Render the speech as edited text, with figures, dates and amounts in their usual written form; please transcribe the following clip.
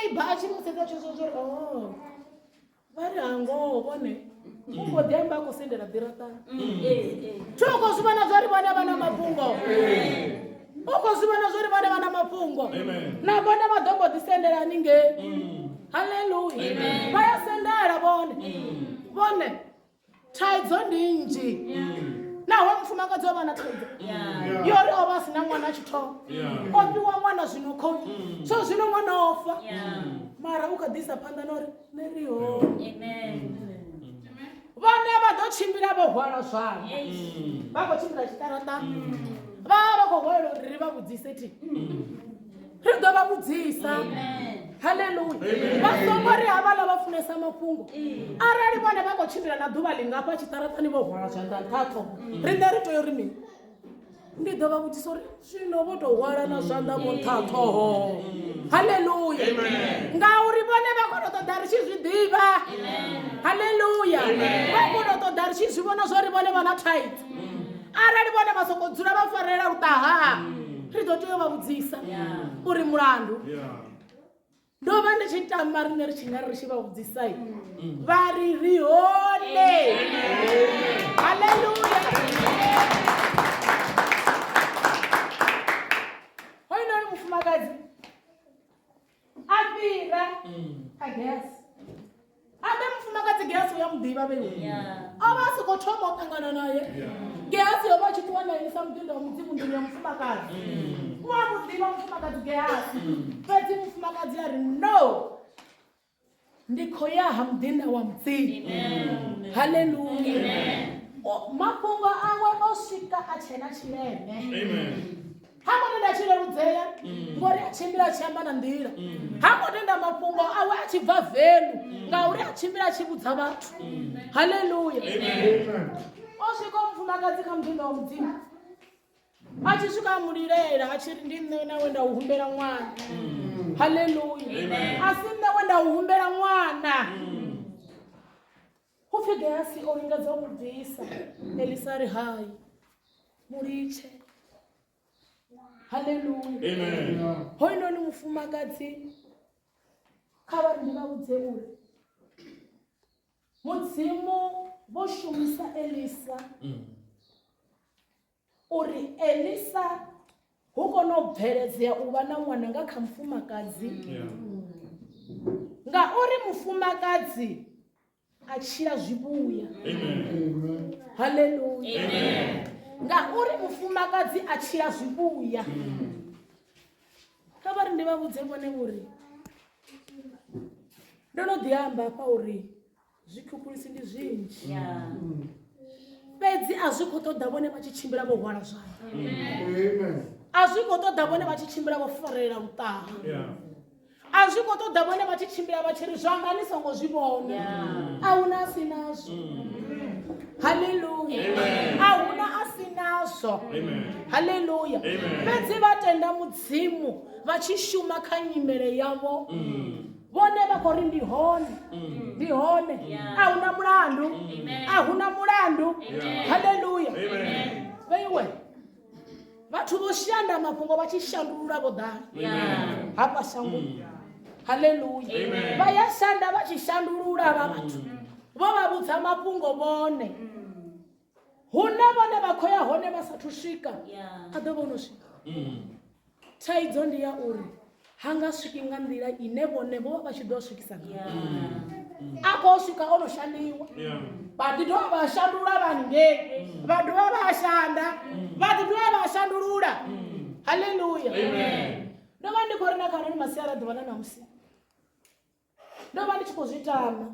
neighbor achimusedza chozozvo vari hango vone ungodemba kusendera dhiratana chokozvivana zvari vana mapungo ukozvivana zvari vana mapungo navona vadombodhisendera aninge haleluya vayasendera vone taidzo ndinji nawe mufumakadzi wavana taidzo yori ova asina mwana achitova opiwa mwana zvinoko so zvino mwana ofa mara ukadhisa panda nori neriho vane vadochimbira vohwara zvavo vagochimbira chitarata vavakohwara riri vabudzise ti ridovabudzisa haleluya vasongori havala vafunesa mafungo arari vane vagochimbira nadhuva lingapa chitaratani vohwara zvandatatu rinde ritoyo rimini ndidovabudzisa uri zvino votohwara na zvanda votatoho haleluya ngauri vone vakonotoda richizvidiva haleluya vakonotoda richizvivona zvari vone vana taiti arari vone vasokodzura vafarira utaha ridotoyo vabudzisa uri murandu ndova ndichitama rine richingari richivabudzisai vari rihone haleluya hoinori mufumakadzi apira kagesi abe mufumakadzi gesi uyamudiva veiwe avasikothoma ukangana naye gesi yovachitiwanainisa mudinda womudzimu ndini mufumakadzi wamudiva mufumakadzi gesi peti mufumakadzi yari no ndikoyaha mudinda wa mudzimu haleluya mapungo awe osvika achena chirene hakonenda achirerudzeya ngori achimbira achiamba nandira hakonenda mapungo awe achibva vhenu ngauri achimbira achibudza vatu haleluya osvika mufumakadzi kamudinda womudzimu achisvika amurirera achiri ndine nawenda uhumbera mwana haleluya asi nawenda uhumbera mwana ufike asi oringadza umubvisa elisari hai muriche haleluya hoinoni mufumakadzi kavari ndivaudze uri mudzimu voshumisa elisa uri elisa hukonobveredzea uva namwana ngakamufumakazi ngauri mufumakadzi achira zvibuya haleluya ngauri mufumakadzi achira zvibuya kavari ndivavudze mbone uri ndonodhiamba pauri zvikukurisi ndi zvinji pedzi azvikotoda vone vachichimbira vohwara zvavo azvikotoda vone vachichimbira vofarira utaha azvikotoda vone vachichimbira vachiri zvanga nisongozvivona auna asinazvo haleluya auna asinazvo haleluya pedzi vatenda mudzimu vachishuma kanyimere yavo vone vakori ndihone ahuna mulandu ahuna mulandu haleluya veiwe vatu voshanda mapungo vachishandurura vodhari hapa shangu haleluya vayashanda vachishandurura vavatu vovavudza mapungo vone hune vone vakoya hone vasatusvika adovonosvika taidzo ndiya uri hangasviki nga nzira ine vone vova vachidosvikisa akosvika onoshandiwa vati ndo vashandura vanhu ngei vanhu vavashanda vati ndo vashandurura haleluya ndova ndikorina kanoni masiyara dhivana namusi ndova ndichikozvitama